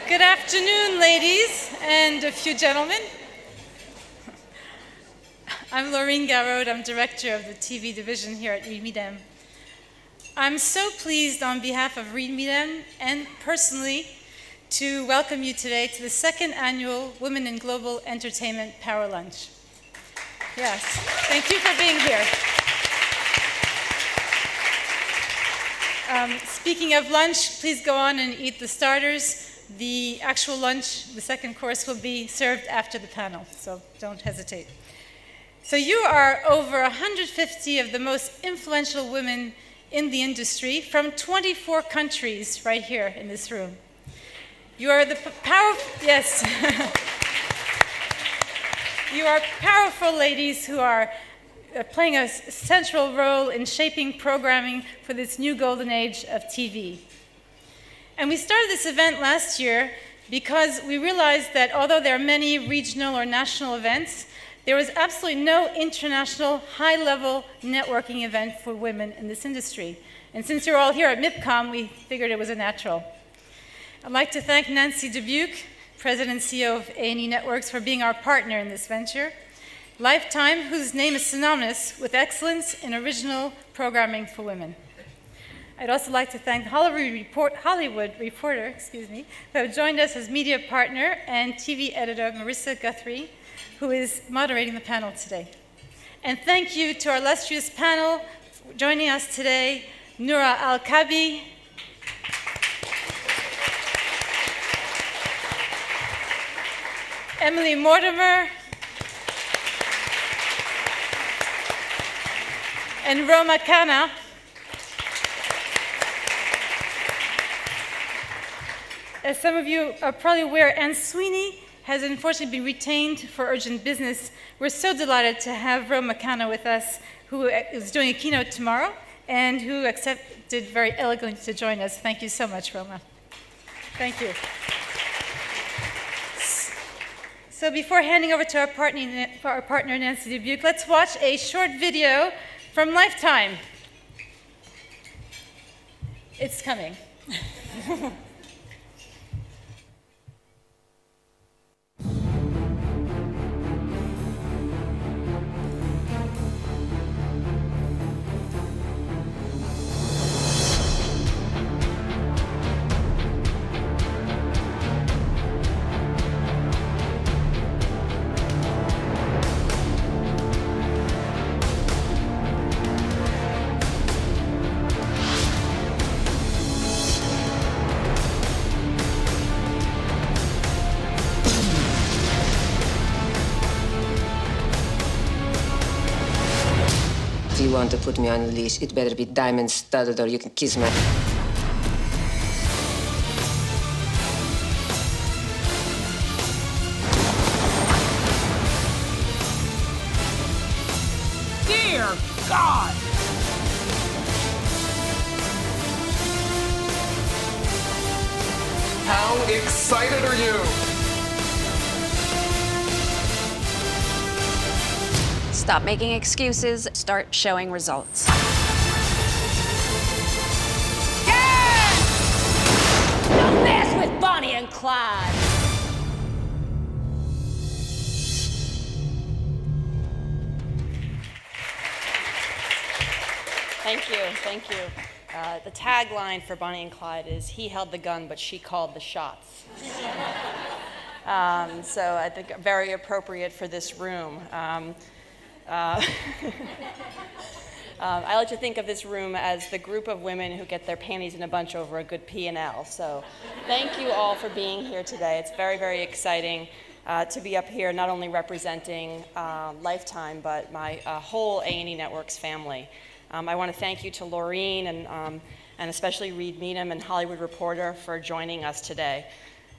Good afternoon, ladies and a few gentlemen. I'm Laureen Garrod. I'm director of the TV division here at ReadMeDem. I'm so pleased on behalf of ReadMeDem and personally to welcome you today to the second annual Women in Global Entertainment Power Lunch. Yes, thank you for being here. Speaking of lunch, please go on and eat the starters. The actual lunch, the second course, will be served after the panel, so don't hesitate. So you are over 150 of the most influential women in the industry from 24 countries right here in this room. You are the yes. You are powerful ladies who are playing a central role in shaping programming for this new golden age of TV. And we started this event last year because we realized that although there are many regional or national events, there was absolutely no international high-level networking event for women in this industry. And since you're all here at MIPCOM, we figured it was a natural. I'd like to thank Nancy Dubuque, President and CEO of A&E Networks, for being our partner in this venture. Lifetime, whose name is synonymous with excellence in original programming for women. I'd also like to thank Hollywood Reporter, who have joined us as media partner, and TV editor Marissa Guthrie, who is moderating the panel today. And thank you to our illustrious panel joining us today, Noura Al-Kabi, Emily Mortimer, and Roma Khanna. As some of you are probably aware, Anne Sweeney has unfortunately been retained for urgent business. We're so delighted to have Roma Khanna with us, who is doing a keynote tomorrow, and who accepted very elegantly to join us. Thank you so much, Roma. Thank you. So before handing over to our partner Nancy Dubuque, let's watch a short video from Lifetime. It's coming. If you want to put me on a leash, it better be diamond studded or you can kiss my... Dear God! How excited are you? Stop making excuses, start showing results. Yeah! Don't mess with Bonnie and Clyde! Thank you, thank you. The tagline for Bonnie and Clyde is, he held the gun, but she called the shots. So I think very appropriate for this room. I like to think of this room as the group of women who get their panties in a bunch over a good P&L. So thank you all for being here today. It's very, very exciting to be up here, not only representing Lifetime, but my whole A&E Networks family. I want to thank you to Laureen and especially ReadMeDem and Hollywood Reporter for joining us today.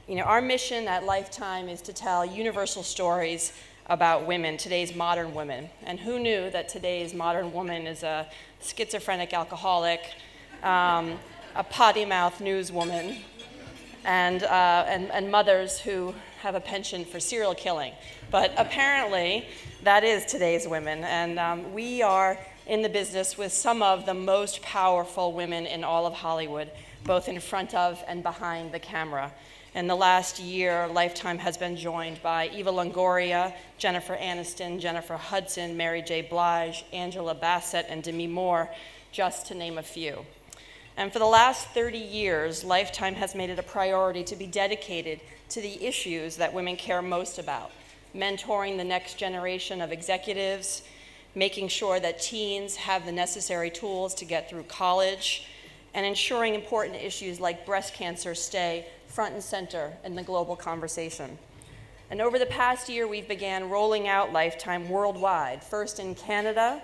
You know, our mission at Lifetime is to tell universal stories about women, today's modern women. And who knew that today's modern woman is a schizophrenic alcoholic, a potty-mouthed newswoman, and mothers who have a penchant for serial killing. But apparently, that is today's women. And we are in the business with some of the most powerful women in all of Hollywood, both in front of and behind the camera. In the last year, Lifetime has been joined by Eva Longoria, Jennifer Aniston, Jennifer Hudson, Mary J. Blige, Angela Bassett, and Demi Moore, just to name a few. And for the last 30 years, Lifetime has made it a priority to be dedicated to the issues that women care most about, mentoring the next generation of executives, making sure that teens have the necessary tools to get through college, and ensuring important issues like breast cancer stay front and center in the global conversation. And over the past year, we've began rolling out Lifetime worldwide, first in Canada,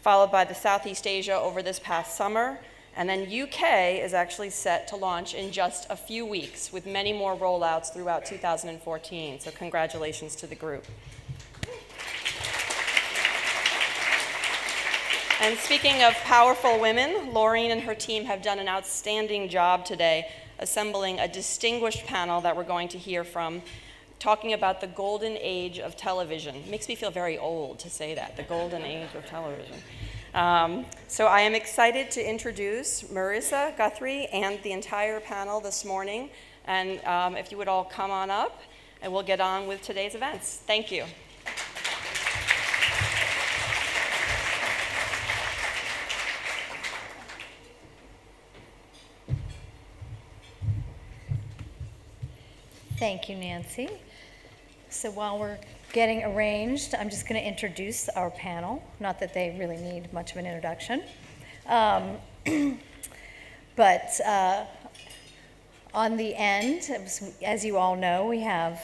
followed by the Southeast Asia over this past summer, and then UK is actually set to launch in just a few weeks, with many more rollouts throughout 2014. So congratulations to the group. And speaking of powerful women, Laureen and her team have done an outstanding job today assembling a distinguished panel that we're going to hear from, talking about the golden age of television. It makes me feel very old to say that, the golden age of television. So I am excited to introduce Marissa Guthrie and the entire panel this morning. And if you would all come on up, and we'll get on with today's events. Thank you. Thank you, Nancy. So while we're getting arranged, I'm just going to introduce our panel. Not that they really need much of an introduction. But on the end, as you all know, we have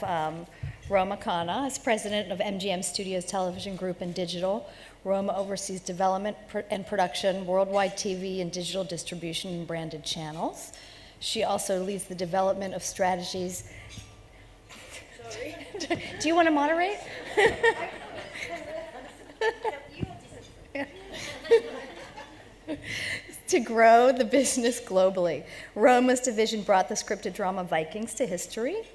Roma Khanna as president of MGM Studios Television Group and Digital. Roma oversees development and production, worldwide TV and digital distribution and branded channels. She also leads the development of strategies. Sorry. Do you want to moderate? To grow the business globally. Roma's division brought the scripted drama Vikings to history,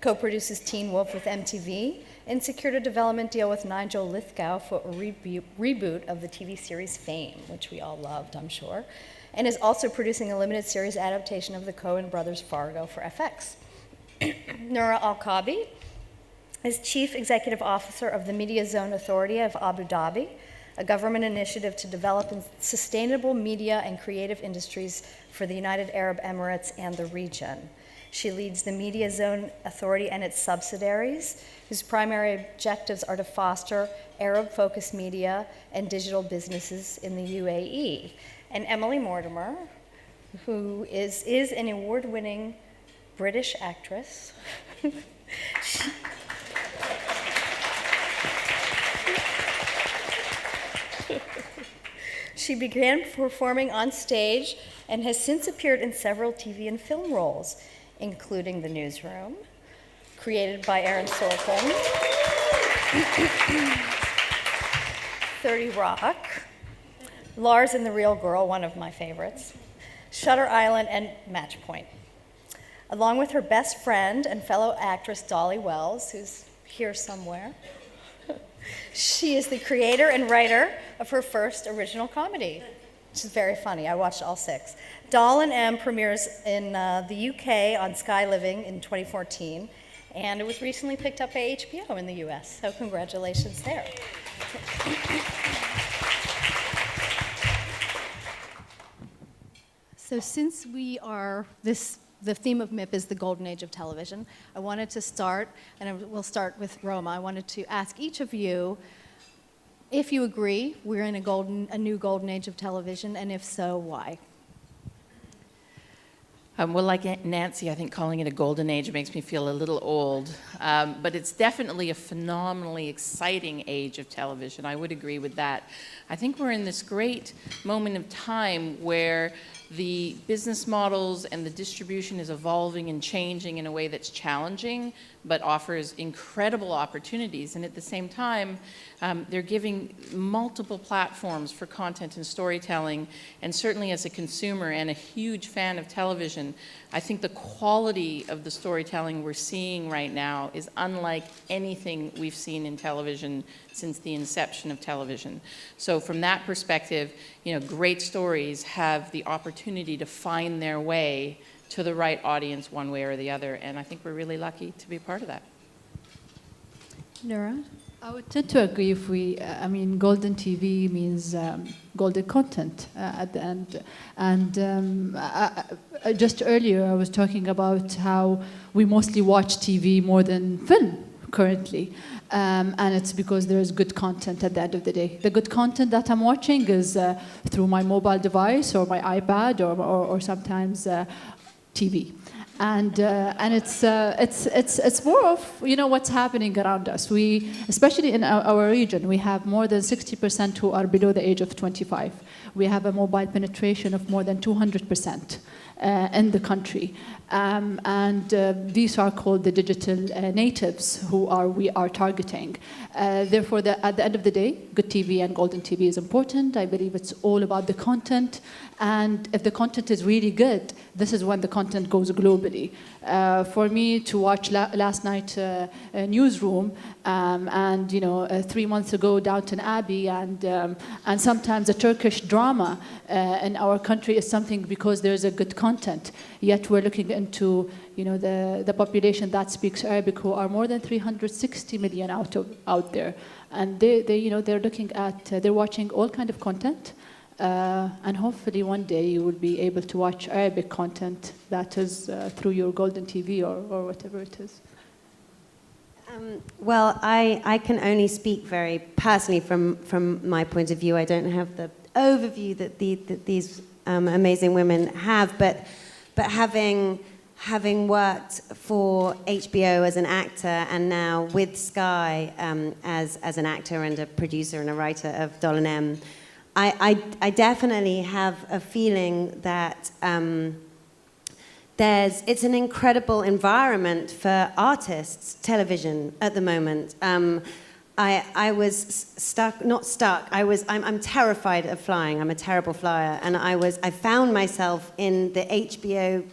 co-produces Teen Wolf with MTV, and secured a development deal with Nigel Lithgow for a reboot of the TV series Fame, which we all loved, I'm sure, and is also producing a limited series adaptation of the Coen brothers' Fargo for FX. Noura Al-Kabi is Chief Executive Officer of the Media Zone Authority of Abu Dhabi, a government initiative to develop sustainable media and creative industries for the United Arab Emirates and the region. She leads the Media Zone Authority and its subsidiaries, whose primary objectives are to foster Arab-focused media and digital businesses in the UAE. And Emily Mortimer, who is an award-winning British actress. She began performing on stage and has since appeared in several TV and film roles, including The Newsroom, created by Aaron Sorkin, 30 Rock, Lars and the Real Girl, one of my favorites, Shutter Island, and Match Point. Along with her best friend and fellow actress Dolly Wells, who's here somewhere, she is the creator and writer of her first original comedy, which is very funny. I watched all 6. Doll and M premieres in the UK on Sky Living in 2014, and it was recently picked up by HBO in the US, so congratulations there. So since we are the theme of MIP is the golden age of television, I wanted to start, and we'll start with Roma. I wanted to ask each of you if you agree we're in a new golden age of television, and if so, why? Well, like Nancy, I think calling it a golden age makes me feel a little old, but it's definitely a phenomenally exciting age of television. I would agree with that. I think we're in this great moment of time where the business models and the distribution is evolving and changing in a way that's challenging, but offers incredible opportunities. And at the same time, they're giving multiple platforms for content and storytelling. And certainly as a consumer and a huge fan of television, I think the quality of the storytelling we're seeing right now is unlike anything we've seen in television since the inception of television. So from that perspective, great stories have the opportunity opportunity to find their way to the right audience one way or the other. And I think we're really lucky to be part of that. Nora? I would tend to agree if I mean, golden TV means golden content at the end. And just earlier I was talking about how we mostly watch TV more than film currently. And it's because there's good content at the end of the day. The good content that I'm watching is through my mobile device or my iPad or sometimes TV. And it's more of, you know, what's happening around us. We, especially in our region, we have more than 60% who are below the age of 25. We have a mobile penetration of more than 200% in the country. These are called the digital natives who we are targeting. Therefore, at the end of the day, good TV and golden TV is important. I believe it's all about the content. And if the content is really good, this is when the content goes globally. For me to watch last night Newsroom and 3 months ago Downton Abbey and sometimes a Turkish drama in our country is something because there's a good content. Yet we're looking into the population that speaks Arabic who are more than 360 million out there, and they're looking at they're watching all kind of content. And hopefully one day you will be able to watch Arabic content that is through your golden TV or whatever it is. Well, I can only speak very personally from my point of view. I don't have the overview that these amazing women have, but having worked for HBO as an actor and now with Sky as an actor and a producer and a writer of Doll & M, I definitely have a feeling that it's an incredible environment for artists, television at the moment. I was I'm terrified of flying. I'm a terrible flyer, and I found myself in the HBO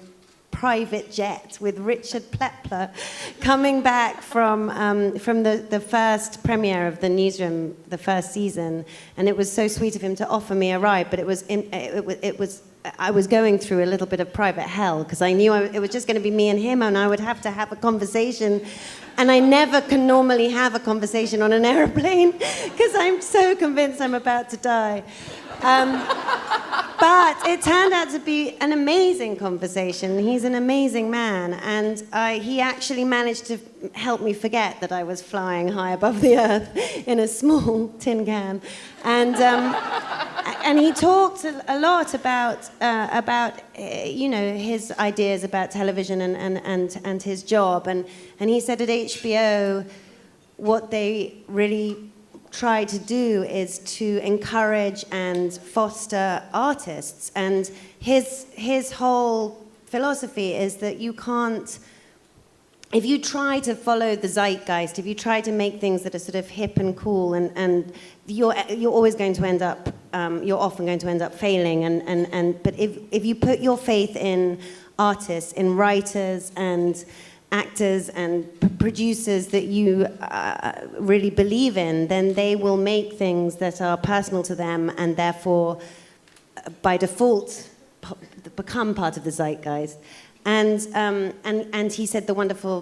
private jet with Richard Plepler coming back from the first premiere of the Newsroom, the first season, and it was so sweet of him to offer me a ride. But I was going through a little bit of private hell because I knew it was just going to be me and him, and I would have to have a conversation, and I never can normally have a conversation on an airplane because I'm so convinced I'm about to die. But it turned out to be an amazing conversation. He's an amazing man, and he actually managed to help me forget that I was flying high above the earth in a small tin can. And he talked a lot about his ideas about television and his job. And he said at HBO, what they really try to do is to encourage and foster artists. And his whole philosophy is that you can't, if you try to follow the zeitgeist, if you try to make things that are sort of hip and cool, and you're always going to end up, you're often going to end up failing. But if you put your faith in artists, in writers and actors and producers that you really believe in, then they will make things that are personal to them and therefore, by default, become part of the zeitgeist. And he said the wonderful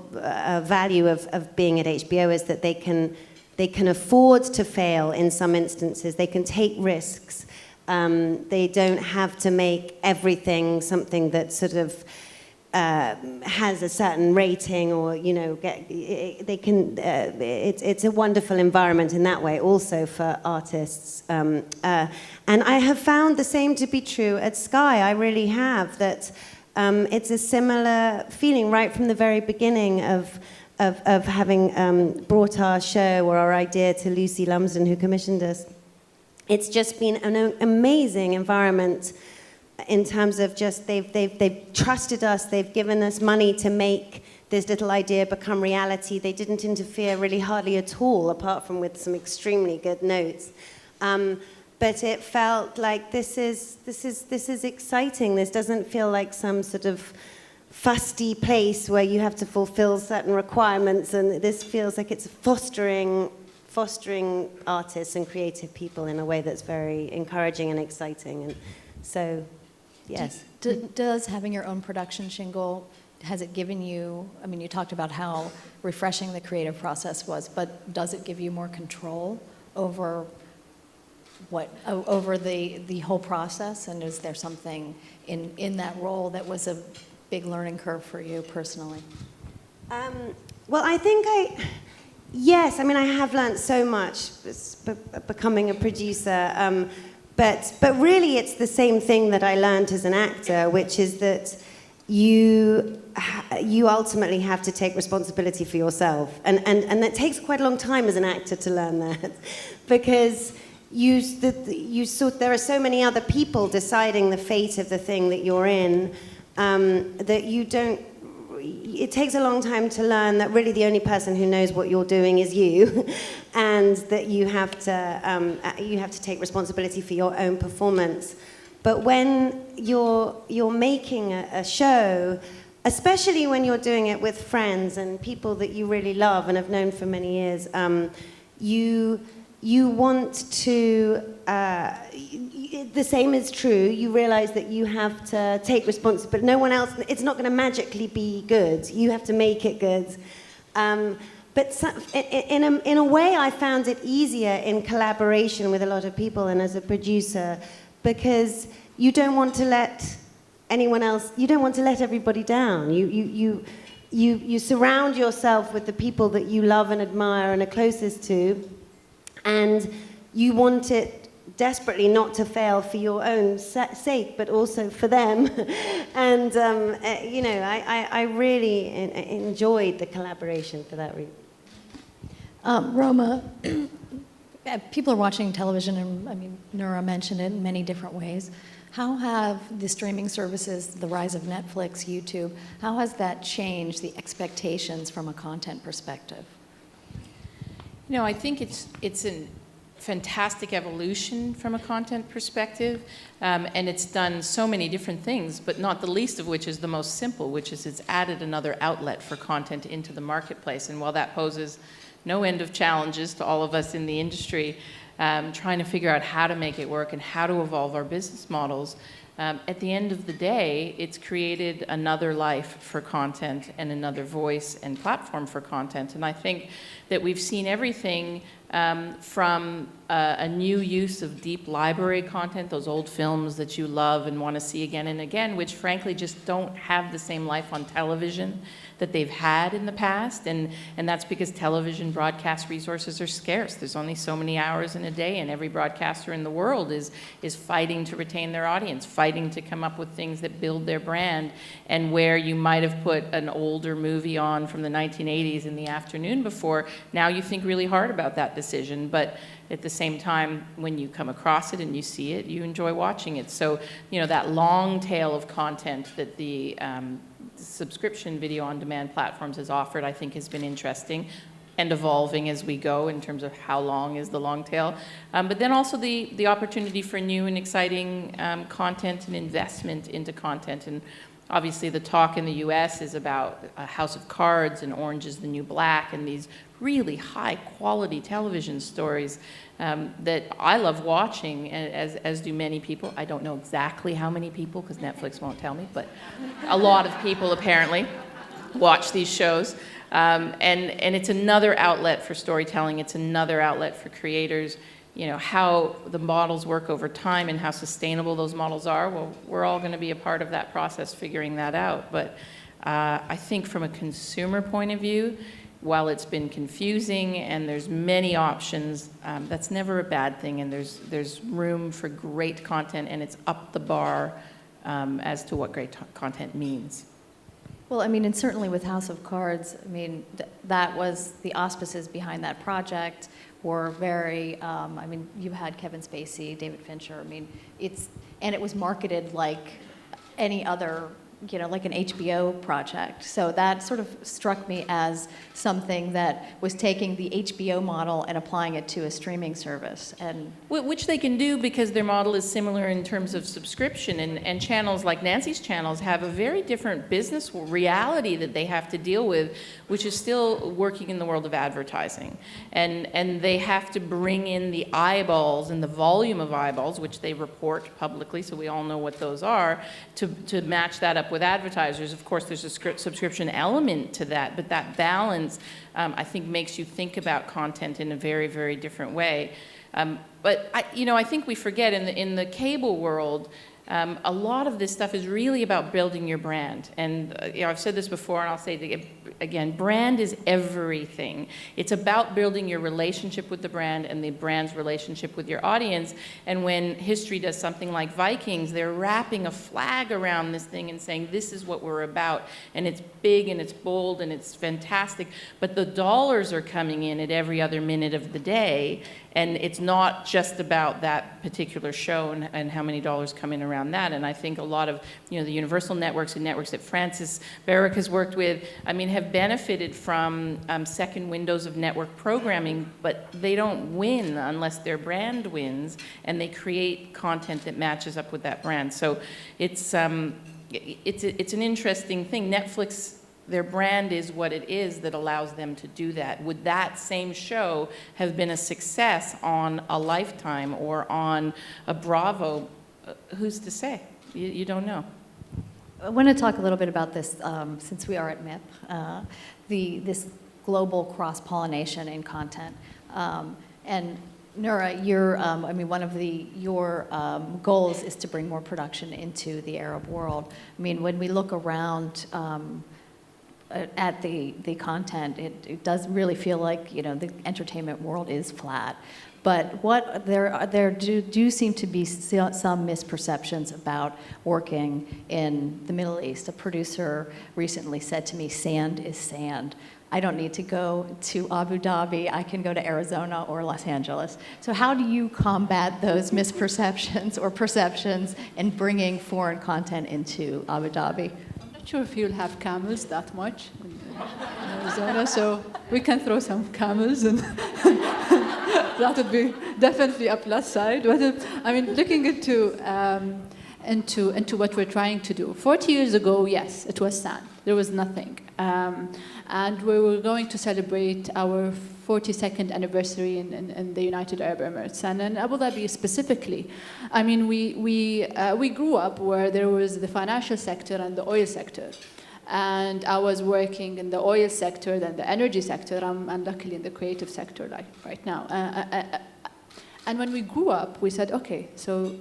value of being at HBO is that they can afford to fail in some instances. They can take risks. They don't have to make everything something that sort of has a certain rating, or they can. It's a wonderful environment in that way, also for artists. And I have found the same to be true at Sky. I really have. That it's a similar feeling right from the very beginning of having brought our show or our idea to Lucy Lumsden, who commissioned us. It's just been an amazing environment. In terms of just they've trusted us, they've given us money to make this little idea become reality. They didn't interfere really hardly at all, apart from with some extremely good notes. But it felt like this is exciting. This doesn't feel like some sort of fusty place where you have to fulfill certain requirements, and this feels like it's fostering artists and creative people in a way that's very encouraging and exciting. And so yes. Does having your own production shingle, has it given you, I mean, you talked about how refreshing the creative process was, but does it give you more control over over the whole process? And is there something in that role that was a big learning curve for you personally? Well, I think yes, I mean, I have learned so much becoming a producer, but really it's the same thing that I learned as an actor, which is that you ultimately have to take responsibility for yourself. And that takes quite a long time as an actor to learn that, because there are so many other people deciding the fate of the thing that you're in, that you don't. It takes a long time to learn that really the only person who knows what you're doing is you, and that you have to take responsibility for your own performance. But when you're making a show, especially when you're doing it with friends and people that you really love and have known for many years, you want to, the same is true, you realize that you have to take responsibility. No one else, it's not going to magically be good. You have to make it good. But in a way, I found it easier in collaboration with a lot of people and as a producer, because you don't want to let anyone else, you don't want to let everybody down. You surround yourself with the people that you love and admire and are closest to, and you want it desperately not to fail for your own sake, but also for them. And, I really enjoyed the collaboration for that reason. Roma, people are watching television, and I mean, Nura mentioned it in many different ways. How have the streaming services, the rise of Netflix, YouTube, how has that changed the expectations from a content perspective? You know, I think it's a fantastic evolution from a content perspective, and it's done so many different things, but not the least of which is the most simple, which is it's added another outlet for content into the marketplace. And while that poses no end of challenges to all of us in the industry, trying to figure out how to make it work and how to evolve our business models, at the end of the day, it's created another life for content and another voice and platform for content. And I think that we've seen everything from a new use of deep library content, those old films that you love and want to see again and again, which frankly just don't have the same life on television that they've had in the past, and that's because television broadcast resources are scarce. There's only so many hours in a day, and every broadcaster in the world is fighting to retain their audience, fighting to come up with things that build their brand, and where you might have put an older movie on from the 1980s in the afternoon before, now you think really hard about that decision, but at the same time, when you come across it and you see it, you enjoy watching it. So, you know, that long tail of content that the subscription video on demand platforms has offered, I think has been interesting and evolving as we go in terms of how long is the long tail. But then also the opportunity for new and exciting content and investment into content. And obviously the talk in the US is about House of Cards and Orange is the New Black and these really high quality television stories that I love watching, as do many people. I don't know exactly how many people because Netflix won't tell me, but a lot of people apparently watch these shows. And it's another outlet for storytelling. It's another outlet for creators. You know, how the models work over time and how sustainable those models are, well, we're all going to be a part of that process figuring that out. But I think from a consumer point of view, while it's been confusing and there's many options, that's never a bad thing, and there's room for great content, and it's up the bar as to what great content means. Well, I mean, and certainly with House of Cards, I mean, that was the auspices behind that project were very, I mean, you had Kevin Spacey, David Fincher, I mean, it was marketed like any other like an HBO project. So that sort of struck me as something that was taking the HBO model and applying it to a streaming service. And which they can do because their model is similar in terms of subscription, and channels like Nancy's channels have a very different business reality that they have to deal with, which is still working in the world of advertising. And they have to bring in the eyeballs and the volume of eyeballs, which they report publicly, so we all know what those are, to match that up with advertisers. Of course, there's a subscription element to that, but that balance, I think, makes you think about content in a very, very different way. But I think we forget in the cable world, a lot of this stuff is really about building your brand. And I've said this before, and I'll say it again, brand is everything. It's about building your relationship with the brand and the brand's relationship with your audience. And when history does something like Vikings, they're wrapping a flag around this thing and saying, this is what we're about. And it's big and it's bold and it's fantastic. But the dollars are coming in at every other minute of the day. And it's not just about that particular show and how many dollars come in around that. And I think a lot of the Universal networks and networks that Francis Barrick has worked with, have benefited from second windows of network programming, but they don't win unless their brand wins, and they create content that matches up with that brand. So it's an interesting thing. Netflix, their brand is what it is that allows them to do that. Would that same show have been a success on a Lifetime or on a Bravo? Who's to say? You don't know. I want to talk a little bit about this, since we are at MIP, this global cross-pollination in content. And Noura, one of your goals is to bring more production into the Arab world. When we look around at the content, it does really feel like the entertainment world is flat. But there do seem to be some misperceptions about working in the Middle East. A producer recently said to me, "Sand is sand. I don't need to go to Abu Dhabi. I can go to Arizona or Los Angeles." So how do you combat those misperceptions or perceptions in bringing foreign content into Abu Dhabi? I'm not sure if you'll have camels that much in Arizona, so we can throw some camels and that would be definitely a plus side. But looking into what we're trying to do. 40 years ago, yes, it was sand. There was nothing. And we were going to celebrate our 42nd anniversary in the United Arab Emirates. And in Abu Dhabi specifically, we grew up where there was the financial sector and the oil sector. And I was working in the oil sector, then the energy sector. I'm luckily in the creative sector right now. And when we grew up, we said, okay, so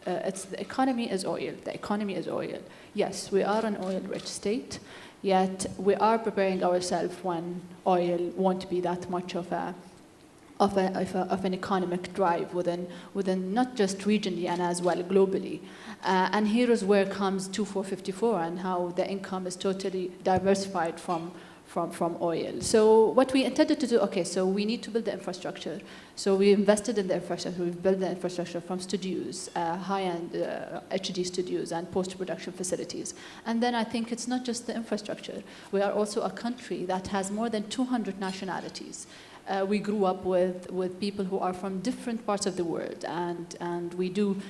the economy is oil. The economy is oil. Yes, we are an oil-rich state, yet we are preparing ourselves when oil won't be that much of an economic drive within not just regionally and as well globally. And here is where comes 2454 and how the income is totally diversified from oil. So what we intended to do, okay, so we need to build the infrastructure. So we invested in the infrastructure. We've built the infrastructure from studios, high-end HD studios and post-production facilities. And then I think it's not just the infrastructure. We are also a country that has more than 200 nationalities. We grew up with people who are from different parts of the world, and we do.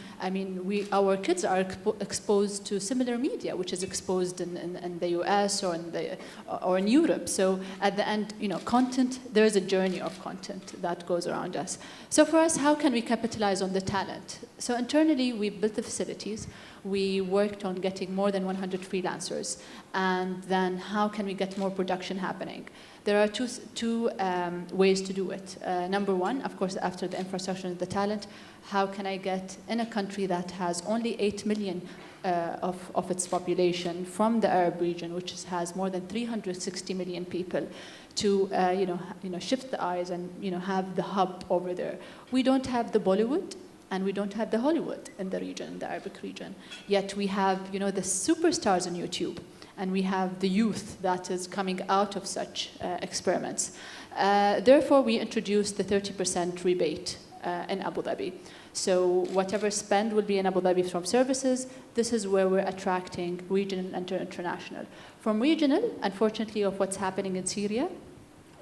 Our kids are exposed to similar media, which is exposed in the U.S. or in Europe. So at the end, content. There is a journey of content that goes around us. So for us, how can we capitalize on the talent? So internally, we built the facilities. We worked on getting more than 100 freelancers, and then how can we get more production happening? There are two ways to do it. Number one, of course, after the infrastructure and the talent, how can I get in a country that has only 8 million of its population from the Arab region, which has more than 360 million people, to shift the eyes and have the hub over there. We don't have the Bollywood, and we don't have the Hollywood in the region, in the Arabic region. Yet we have the superstars on YouTube. And we have the youth that is coming out of such experiments. Therefore, we introduced the 30% rebate in Abu Dhabi. So whatever spend will be in Abu Dhabi from services, this is where we're attracting regional and international. From regional, unfortunately, of what's happening in Syria,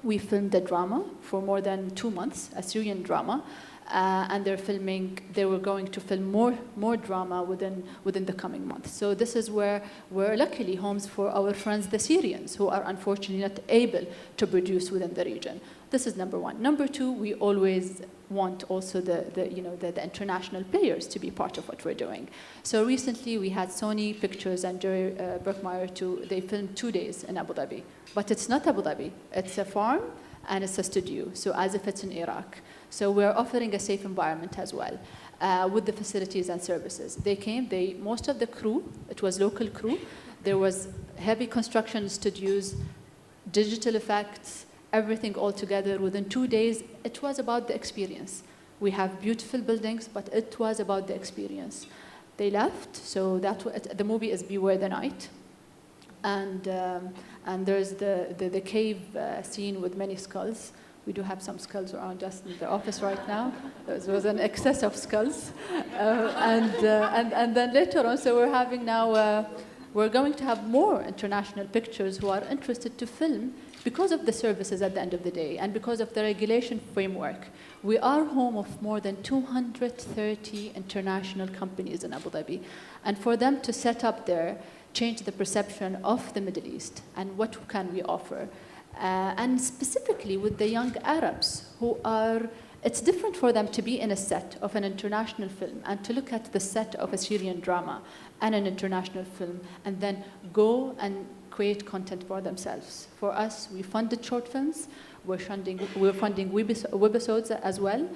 we filmed a drama for more than 2 months, a Syrian drama, and they were going to film more drama within the coming months. So this is where we're luckily homes for our friends, the Syrians, who are unfortunately not able to produce within the region. This is number one. Number two, we always want also the international players to be part of what we're doing. So recently we had Sony Pictures and Jerry Bruckheimer they filmed 2 days in Abu Dhabi. But it's not Abu Dhabi. It's a farm and it's a studio, so as if it's in Iraq. So we're offering a safe environment as well with the facilities and services. They came, most of the crew, it was local crew. There was heavy construction studios, digital effects, everything all together within 2 days. It was about the experience. We have beautiful buildings, but it was about the experience. They left, so the movie is Beware the Night. And there's the cave scene with many skulls. We do have some skulls around us in the office right now. There was an excess of skulls. And then later on, so we're going to have more international pictures who are interested to film because of the services at the end of the day and because of the regulation framework. We are home of more than 230 international companies in Abu Dhabi. And for them to set up there, change the perception of the Middle East and what can we offer. And specifically with the young Arabs it's different for them to be in a set of an international film and to look at the set of a Syrian drama and an international film and then go and create content for themselves. For us, we funded short films. We're funding webisodes as well.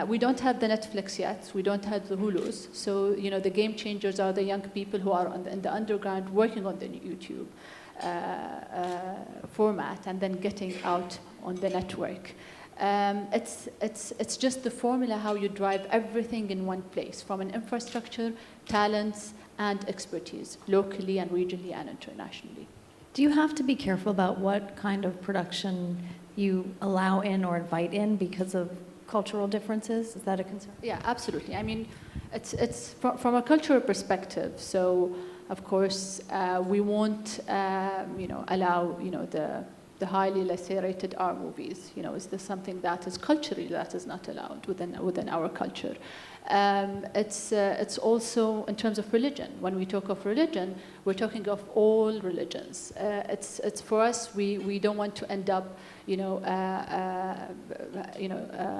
We don't have the Netflix yet. We don't have the Hulus. So, the game changers are the young people who are in the underground working on the YouTube format and then getting out on the network. It's just the formula how you drive everything in one place, from an infrastructure, talents, and expertise, locally and regionally and internationally. Do you have to be careful about what kind of production you allow in or invite in because of cultural differences? Is that a concern? Yeah, absolutely. I mean, it's from a cultural perspective. So, of course, we won't, allow, the highly, let's say, rated R movies. Is this something that is culturally that is not allowed within our culture? It's also in terms of religion. When we talk of religion, we're talking of all religions. It's for us. We don't want to end up,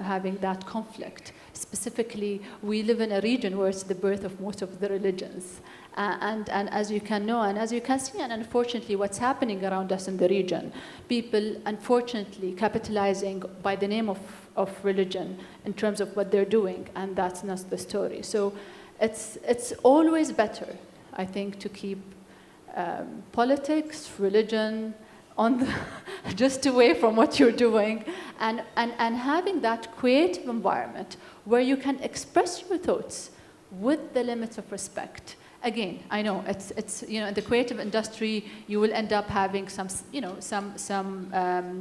having that conflict. Specifically, we live in a region where it's the birth of most of the religions. And as you can know, and as you can see, and unfortunately what's happening around us in the region, people unfortunately capitalizing by the name of religion in terms of what they're doing, and that's not the story. So it's always better, I think, to keep politics, religion, just away from what you're doing, and having that creative environment where you can express your thoughts with the limits of respect. Again, I know it's in the creative industry you will end up having some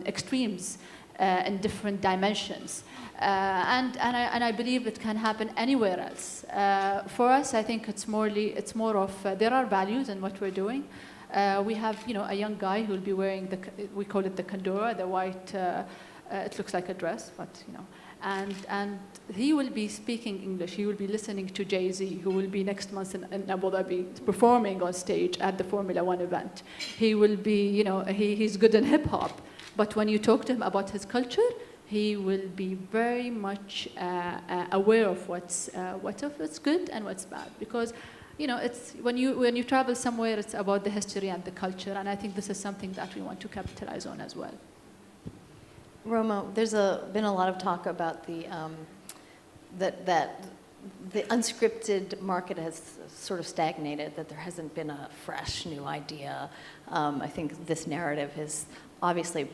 extremes in different dimensions, and I believe it can happen anywhere else. For us, I think it's more of there are values in what we're doing. We have a young guy who will be wearing we call it the kandora, the white. It looks like a dress, but and he will be speaking English. He will be listening to Jay-Z, who will be next month in Abu Dhabi performing on stage at the Formula One event. He will be, he's good in hip hop, but when you talk to him about his culture, he will be very much aware of what's good and what's bad, because it's when you travel somewhere, it's about the history and the culture, and I think this is something that we want to capitalize on as well. Roma, there's been a lot of talk about that the unscripted market has sort of stagnated, that there hasn't been a fresh new idea. I think this narrative is obviously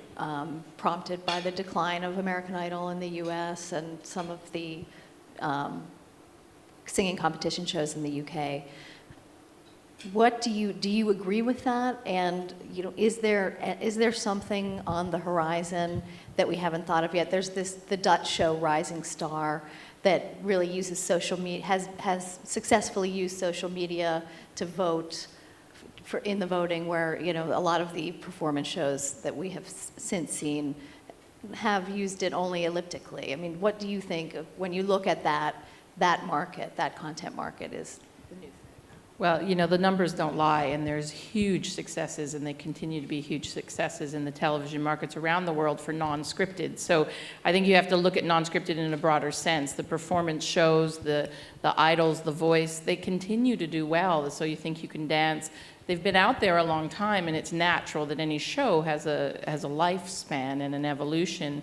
prompted by the decline of American Idol in the US and some of the singing competition shows in the UK. What do you agree with that? And is there something on the horizon that we haven't thought of yet? There's the Dutch show Rising Star that really uses social media, has successfully used social media to vote in the voting, where a lot of the performance shows that we have since seen have used it only elliptically. I mean, what do you think when you look at that market, that content market is the new thing? Well, the numbers don't lie, and there's huge successes, and they continue to be huge successes in the television markets around the world for non-scripted. So I think you have to look at non-scripted in a broader sense. The performance shows, the idols, The Voice, they continue to do well. So You Think You Can Dance, they've been out there a long time, and it's natural that any show has a lifespan and an evolution.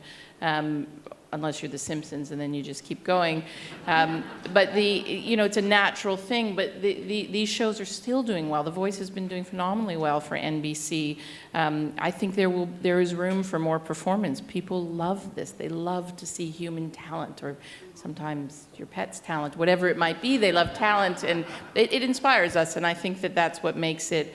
Unless you're The Simpsons, and then you just keep going. But it's a natural thing, but these shows are still doing well. The Voice has been doing phenomenally well for NBC. I think there is room for more performance. People love this. They love to see human talent, or sometimes your pet's talent, whatever it might be. They love talent, and it inspires us, and I think that's what makes it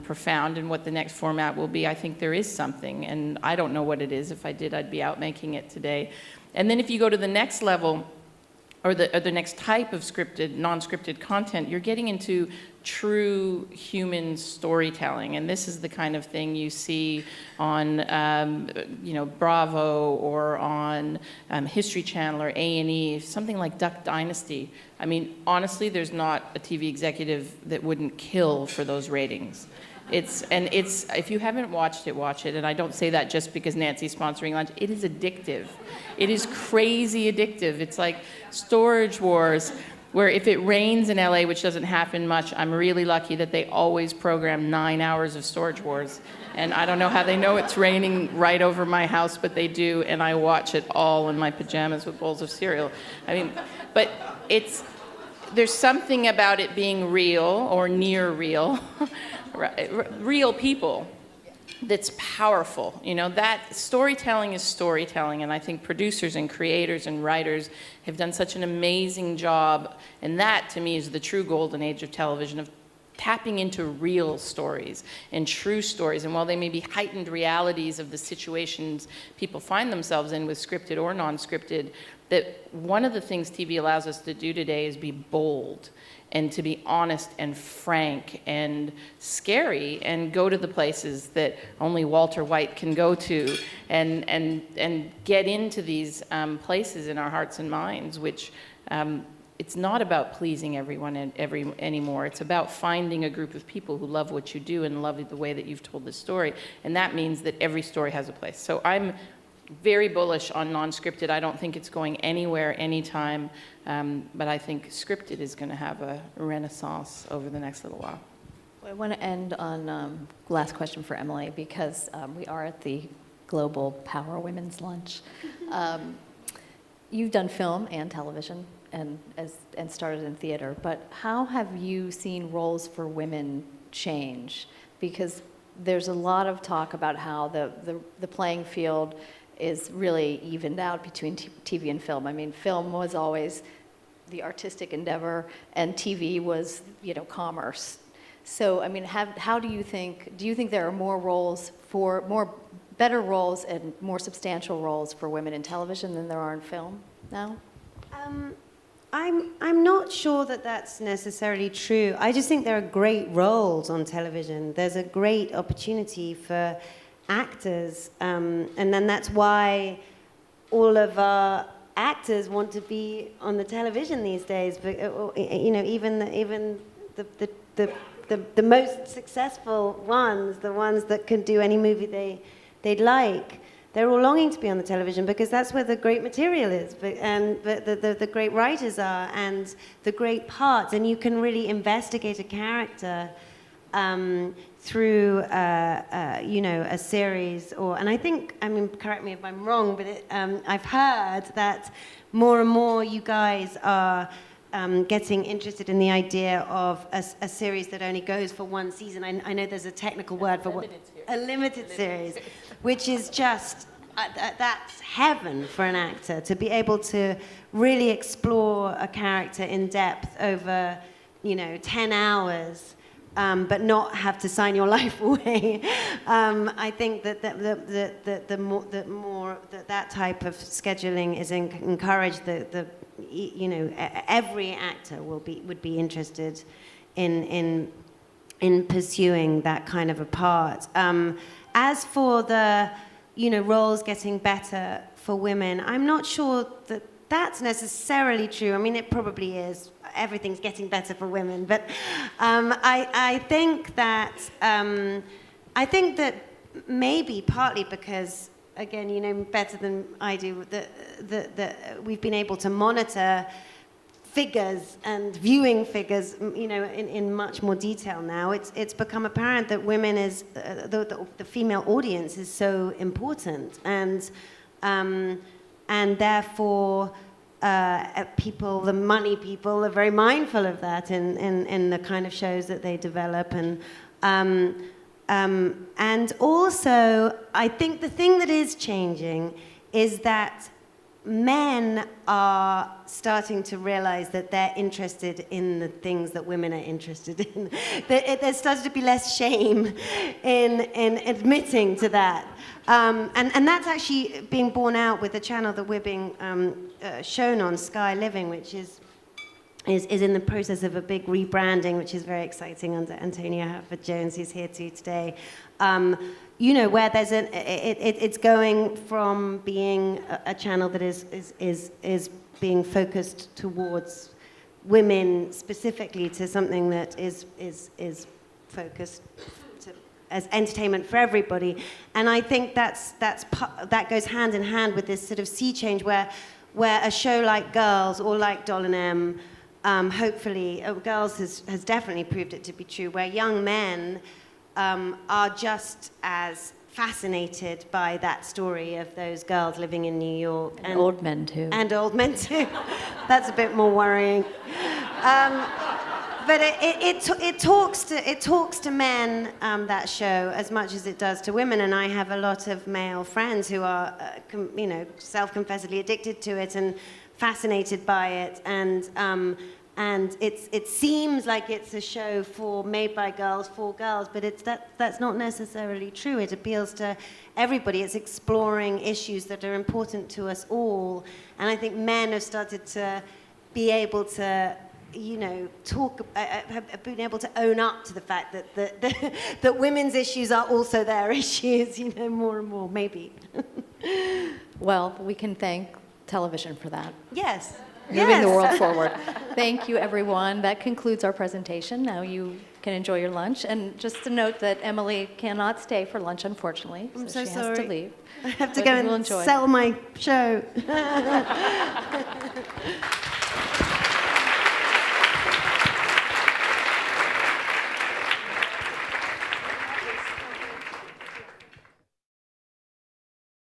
profound. And what the next format will be, I think there is something, and I don't know what it is. If I did, I'd be out making it today. And then if you go to the next level, or the next type of scripted, non-scripted content, you're getting into true human storytelling, and this is the kind of thing you see on Bravo, or on History Channel, or A&E, something like Duck Dynasty. I mean, honestly, there's not a TV executive that wouldn't kill for those ratings. If you haven't watched it, watch it. And I don't say that just because Nancy's sponsoring lunch. It is addictive. It is crazy addictive. It's like Storage Wars, where if it rains in LA, which doesn't happen much, I'm really lucky that they always program 9 hours of Storage Wars. And I don't know how they know it's raining right over my house, but they do, and I watch it all in my pajamas with bowls of cereal. I mean, but there's something about it being real, or near real, real people, that's powerful. That storytelling is storytelling, and I think producers and creators and writers have done such an amazing job, and that to me is the true golden age of television, of tapping into real stories and true stories. And while they may be heightened realities of the situations people find themselves in with scripted or non-scripted, that one of the things TV allows us to do today is be bold, and to be honest and frank and scary, and go to the places that only Walter White can go to, and get into these places in our hearts and minds, which it's not about pleasing everyone anymore. It's about finding a group of people who love what you do and love the way that you've told the story, and that means that every story has a place. So I'm very bullish on non-scripted. I don't think it's going anywhere anytime, but I think scripted is going to have a renaissance over the next little while. I want to end on last question for Emily, because we are at the Global Power Women's Lunch. You've done film and television, and started in theater, but how have you seen roles for women change? Because there's a lot of talk about how the playing field is really evened out between TV and film. I mean, film was always the artistic endeavor, and TV was, commerce. So, I mean, do you think there are more better roles and more substantial roles for women in television than there are in film now? I'm not sure that that's necessarily true. I just think there are great roles on television. There's a great opportunity for actors, and then that's why all of our actors want to be on the television these days. But even the most successful ones, the ones that can do any movie they'd like, they're all longing to be on the television, because that's where the great material is, and the great writers are, and the great parts, and you can really investigate a character through a series, and I think, correct me if I'm wrong, but I've heard that more and more you guys are getting interested in the idea of a series that only goes for one season. I know there's a technical word for a limited series, which is just that's heaven for an actor, to be able to really explore a character in depth over 10 hours. but not have to sign your life away. I think that that type of scheduling is encouraged. Every actor would be interested in pursuing that kind of a part. As for the roles getting better for women, I'm not sure that that's necessarily true. I mean, it probably is. Everything's getting better for women, but I think that maybe partly because, again, better than I do, that we've been able to monitor figures and viewing figures, in much more detail now. It's become apparent that women the female audience is so important, and therefore people, the money people, are very mindful of that in the kind of shows that they develop, and also I think the thing that is changing is that men are starting to realize that they're interested in the things that women are interested in. There started to be less shame in admitting to that. And that's actually being borne out with the channel that we're being shown on, Sky Living, which is in the process of a big rebranding, which is very exciting, under Antonia Herford-Jones, who's here too today. Where there's it's going from being a channel that is being focused towards women specifically to something that is focused as entertainment for everybody. And I think that goes hand in hand with this sort of sea change where a show like Girls or like Doll and M, hopefully, Girls has definitely proved it to be true, where young men are just as fascinated by that story of those girls living in New York. And old men, too. And old men, too. That's a bit more worrying. But it talks to men, that show, as much as it does to women. And I have a lot of male friends who are, self-confessedly addicted to it and fascinated by it. And it seems like it's a show made by girls for girls, but that's not necessarily true. It appeals to everybody. It's exploring issues that are important to us all. And I think men have started to be able to, have been able to own up to the fact that women's issues are also their issues, more and more, maybe. Well, we can thank television for that. Yes. Moving the world forward. Thank you, everyone. That concludes our presentation. Now you can enjoy your lunch. And just to note that Emily cannot stay for lunch, unfortunately. I'm so she sorry. has to leave. I have to go and sell my show.